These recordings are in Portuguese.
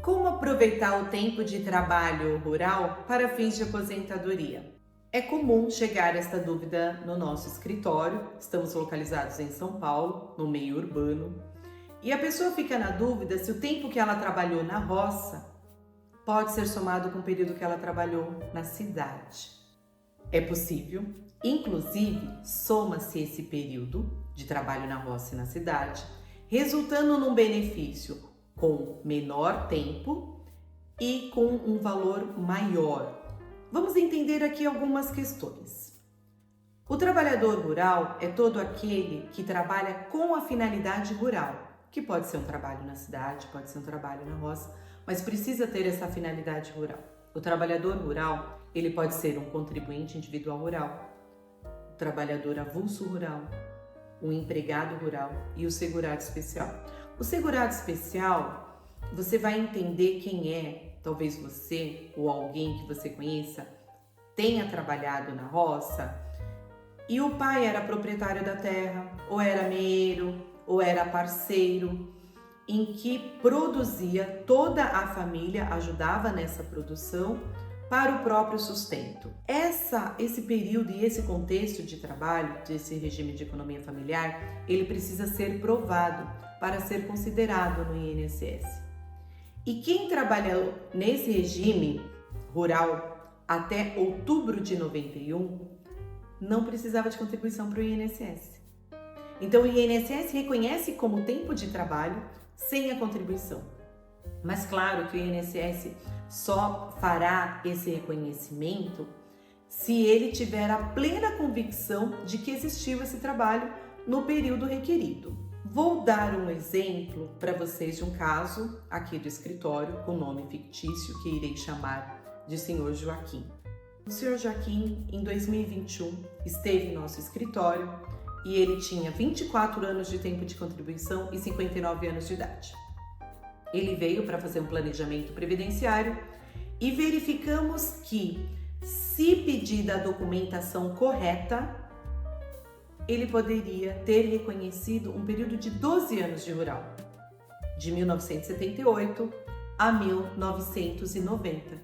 Como aproveitar o tempo de trabalho rural para fins de aposentadoria? É comum chegar esta dúvida no nosso escritório. Estamos localizados em São Paulo, no meio urbano, e a pessoa fica na dúvida se o tempo que ela trabalhou na roça pode ser somado com o período que ela trabalhou na cidade. É possível, inclusive, soma-se esse período de trabalho na roça e na cidade, resultando num benefício com menor tempo e com um valor maior. Vamos entender aqui algumas questões. O trabalhador rural é todo aquele que trabalha com a finalidade rural, que pode ser um trabalho na cidade, pode ser um trabalho na roça, mas precisa ter essa finalidade rural. O trabalhador rural, ele pode ser um contribuinte individual rural, o trabalhador avulso rural, o empregado rural e o segurado especial. O segurado especial, você vai entender quem é, talvez você ou alguém que você conheça tenha trabalhado na roça e o pai era proprietário da terra, ou era meeiro, ou era parceiro, em que produzia, toda a família ajudava nessa produção para o próprio sustento. Esse período e esse contexto de trabalho, desse regime de economia familiar, ele precisa ser provado para ser considerado no INSS. E quem trabalhou nesse regime rural até outubro de 91 não precisava de contribuição para o INSS. Então o INSS reconhece como tempo de trabalho sem a contribuição. Mas claro que o INSS só fará esse reconhecimento se ele tiver a plena convicção de que existiu esse trabalho no período requerido. Vou dar um exemplo para vocês de um caso aqui do escritório com nome fictício que irei chamar de Sr. Joaquim. O Sr. Joaquim, em 2021, esteve em nosso escritório e ele tinha 24 anos de tempo de contribuição e 59 anos de idade. Ele veio para fazer um planejamento previdenciário e verificamos que, se pedida a documentação correta, ele poderia ter reconhecido um período de 12 anos de rural, de 1978 a 1990.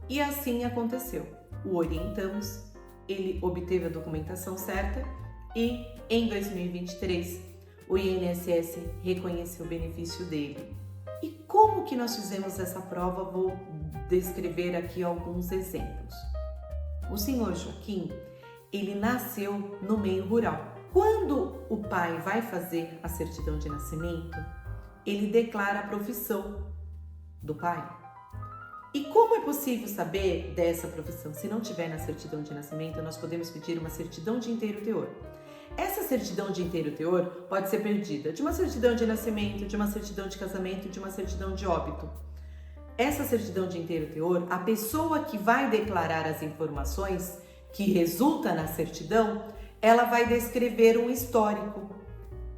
E assim aconteceu. O orientamos, ele obteve a documentação certa e, em 2023, o INSS reconheceu o benefício dele. E como que nós fizemos essa prova? Vou descrever aqui alguns exemplos. O senhor Joaquim, ele nasceu no meio rural. Quando o pai vai fazer a certidão de nascimento, ele declara a profissão do pai. E como é possível saber dessa profissão? Se não tiver na certidão de nascimento, nós podemos pedir uma certidão de inteiro teor. Essa certidão de inteiro teor pode ser perdida de uma certidão de nascimento, de uma certidão de casamento, de uma certidão de óbito. Essa certidão de inteiro teor, a pessoa que vai declarar as informações que resulta na certidão, ela vai descrever um histórico.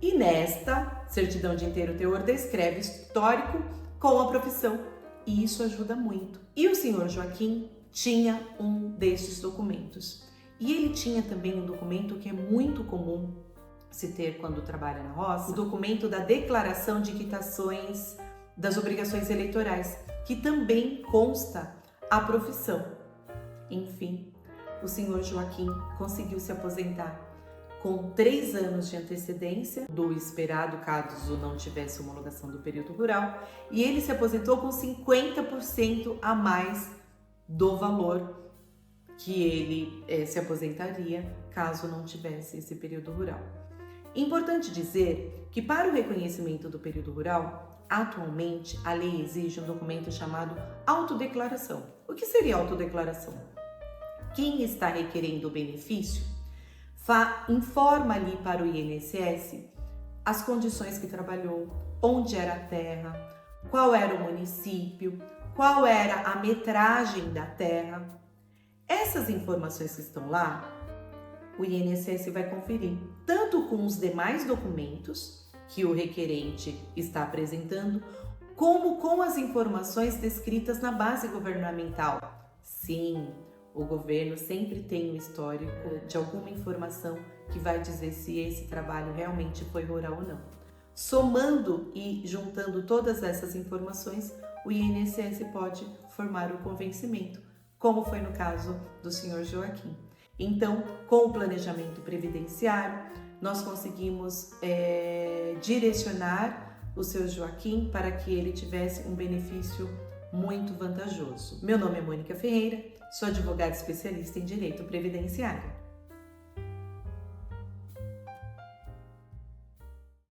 E nesta certidão de inteiro teor descreve histórico com a profissão. E isso ajuda muito. E o senhor Joaquim tinha um destes documentos. E ele tinha também um documento que é muito comum se ter quando trabalha na roça, o documento da declaração de quitações das obrigações eleitorais, que também consta a profissão. Enfim, o senhor Joaquim conseguiu se aposentar com 3 anos de antecedência do esperado, caso não tivesse homologação do período rural, e ele se aposentou com 50% a mais do valor que ele se aposentaria caso não tivesse esse período rural. Importante dizer que para o reconhecimento do período rural, atualmente a lei exige um documento chamado autodeclaração. O que seria autodeclaração? Quem está requerendo o benefício informa ali para o INSS as condições que trabalhou, onde era a terra, qual era o município, qual era a metragem da terra. Essas informações que estão lá, o INSS vai conferir tanto com os demais documentos que o requerente está apresentando, como com as informações descritas na base governamental. Sim, o governo sempre tem um histórico de alguma informação que vai dizer se esse trabalho realmente foi rural ou não. Somando e juntando todas essas informações, o INSS pode formar o convencimento, como foi no caso do senhor Joaquim. Então, com o planejamento previdenciário, nós conseguimos direcionar o seu Joaquim para que ele tivesse um benefício muito vantajoso. Meu nome é Mônica Ferreira, sou advogada especialista em direito previdenciário.